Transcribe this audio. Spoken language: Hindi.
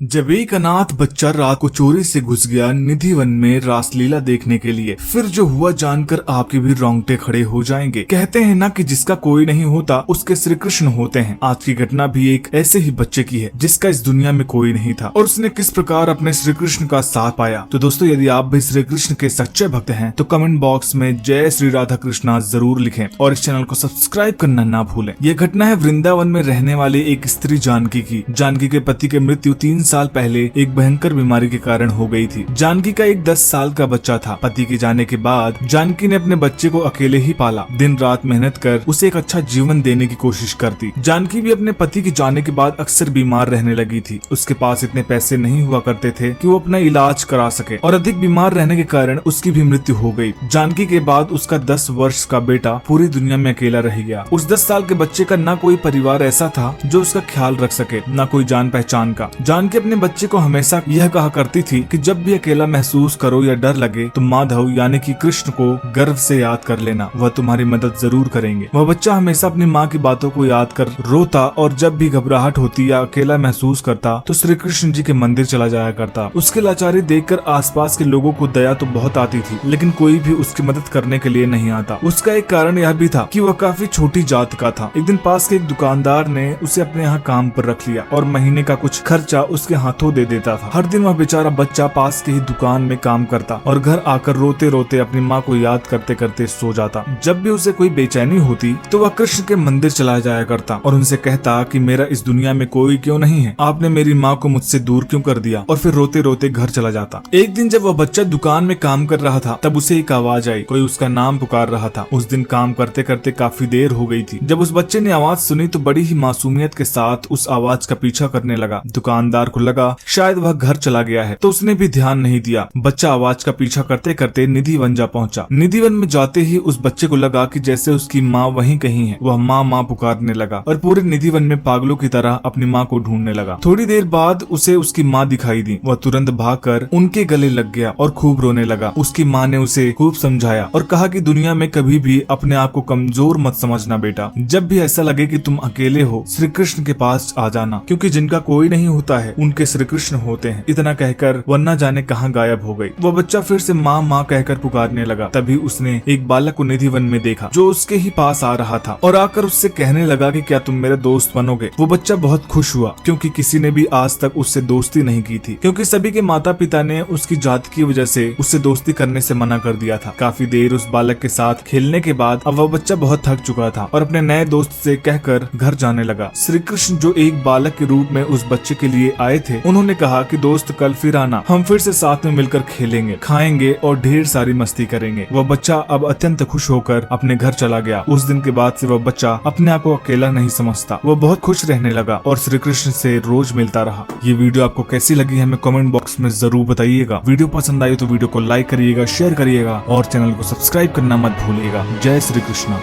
जब एक अनाथ बच्चा रात को चोरी से घुस गया निधि वन में रासलीला देखने के लिए, फिर जो हुआ जानकर आपके भी रोंगटे खड़े हो जाएंगे। कहते हैं ना कि जिसका कोई नहीं होता उसके श्री कृष्ण होते हैं। आज की घटना भी एक ऐसे ही बच्चे की है जिसका इस दुनिया में कोई नहीं था और उसने किस प्रकार अपने श्री कृष्ण का साथ पाया। तो दोस्तों, यदि आप भी श्री कृष्ण के सच्चे भक्त हैं तो कमेंट बॉक्स में जय श्री राधा कृष्णा जरूर लिखें और इस चैनल को सब्सक्राइब करना ना भूलें। यह घटना है वृंदावन में रहने वाली एक स्त्री जानकी की। जानकी के पति की मृत्यु 3 साल पहले एक भयंकर बीमारी के कारण हो गई थी। जानकी का एक 10 साल का बच्चा था। पति के जाने के बाद जानकी ने अपने बच्चे को अकेले ही पाला। दिन रात मेहनत कर उसे एक अच्छा जीवन देने की कोशिश करती। जानकी भी अपने पति के जाने के बाद अक्सर बीमार रहने लगी थी। उसके पास इतने पैसे नहीं हुआ करते थे कि वो अपना इलाज करा सके और अधिक बीमार रहने के कारण उसकी भी मृत्यु हो गई। जानकी के बाद उसका 10 वर्ष का बेटा पूरी दुनिया में अकेला रह गया। उस 10 साल के बच्चे का न कोई परिवार ऐसा था जो उसका ख्याल रख सके, न कोई जान पहचान का। जानकी अपने बच्चे को हमेशा यह कहा करती थी कि जब भी अकेला महसूस करो या डर लगे तो माधव यानी कि कृष्ण को गर्व से याद कर लेना, वह तुम्हारी मदद जरूर करेंगे। वह बच्चा हमेशा अपनी माँ की बातों को याद कर रोता और जब भी घबराहट होती या अकेला महसूस करता तो श्री कृष्ण जी के मंदिर चला जाया करता। उसकी लाचारी देखकर आसपास के लोगों को दया तो बहुत आती थी, लेकिन कोई भी उसकी मदद करने के लिए नहीं आता। उसका एक कारण यह भी था कि वह काफी छोटी जात का था। एक दिन पास के एक दुकानदार ने उसे अपने यहाँ काम पर रख लिया और महीने का कुछ खर्चा उसके हाथों दे देता था। हर दिन वह बेचारा बच्चा पास की ही दुकान में काम करता और घर आकर रोते रोते अपनी माँ को याद करते करते सो जाता। जब भी उसे कोई बेचैनी होती तो वह कृष्ण के मंदिर चला जाया करता और उनसे कहता कि मेरा इस दुनिया में कोई क्यों नहीं है, आपने मेरी माँ को मुझसे दूर क्यों कर दिया, और फिर रोते रोते घर चला जाता। एक दिन जब वह बच्चा दुकान में काम कर रहा था तब उसे एक आवाज आई, कोई उसका नाम पुकार रहा था। उस दिन काम करते करते काफी देर हो गई थी। जब उस बच्चे ने आवाज सुनी तो बड़ी ही मासूमियत के साथ उस आवाज का पीछा करने लगा। दुकानदार को लगा शायद वह घर चला गया है तो उसने भी ध्यान नहीं दिया। बच्चा आवाज का पीछा करते करते निधि वन जा पहुंचा। निधि वन में जाते ही उस बच्चे को लगा कि जैसे उसकी माँ वहीं कहीं है। वह माँ माँ पुकारने लगा और पूरे निधि वन में पागलों की तरह अपनी माँ को ढूंढने लगा। थोड़ी देर बाद उसे उसकी माँ दिखाई दी। वह तुरंत भागकर उनके गले लग गया और खूब रोने लगा। उसकी माँ ने उसे खूब समझाया और कहा कि दुनिया में कभी भी अपने आप को कमजोर मत समझना बेटा। जब भी ऐसा लगे कि तुम अकेले हो श्री कृष्ण के पास आ जाना, क्योंकि जिनका कोई नहीं होता है उनके श्री कृष्ण होते हैं। इतना कहकर वह न जाने कहां गायब हो गई। वह बच्चा फिर से माँ माँ कहकर पुकारने लगा। तभी उसने एक बालक को निधि वन में देखा जो उसके ही पास आ रहा था और आकर उससे कहने लगा कि क्या तुम मेरे दोस्त बनोगे। वो बच्चा बहुत खुश हुआ क्योंकि किसी ने भी आज तक उससे दोस्ती नहीं की थी, क्योंकि सभी के माता पिता ने उसकी जात की वजह से उससे दोस्ती करने से मना कर दिया था। काफी देर उस बालक के साथ खेलने के बाद अब वह बच्चा बहुत थक चुका था और अपने नए दोस्त से कहकर घर जाने लगा। श्री कृष्ण जो एक बालक के रूप में उस बच्चे के लिए आए थे, उन्होंने कहा कि दोस्त कल फिर आना, हम फिर से साथ में मिलकर खेलेंगे, खाएंगे और ढेर सारी मस्ती करेंगे। वह बच्चा अब अत्यंत खुश होकर अपने घर चला गया। उस दिन के बाद से वह बच्चा अपने आप को अकेला नहीं समझता। वह बहुत खुश रहने लगा और श्री कृष्ण से रोज मिलता रहा। ये वीडियो आपको कैसी लगी हमें कमेंट बॉक्स में जरूर बताइएगा। वीडियो पसंद आई तो वीडियो को लाइक करिएगा, शेयर करिएगा और चैनल को सब्सक्राइब करना मत भूलिएगा। जय श्री कृष्ण।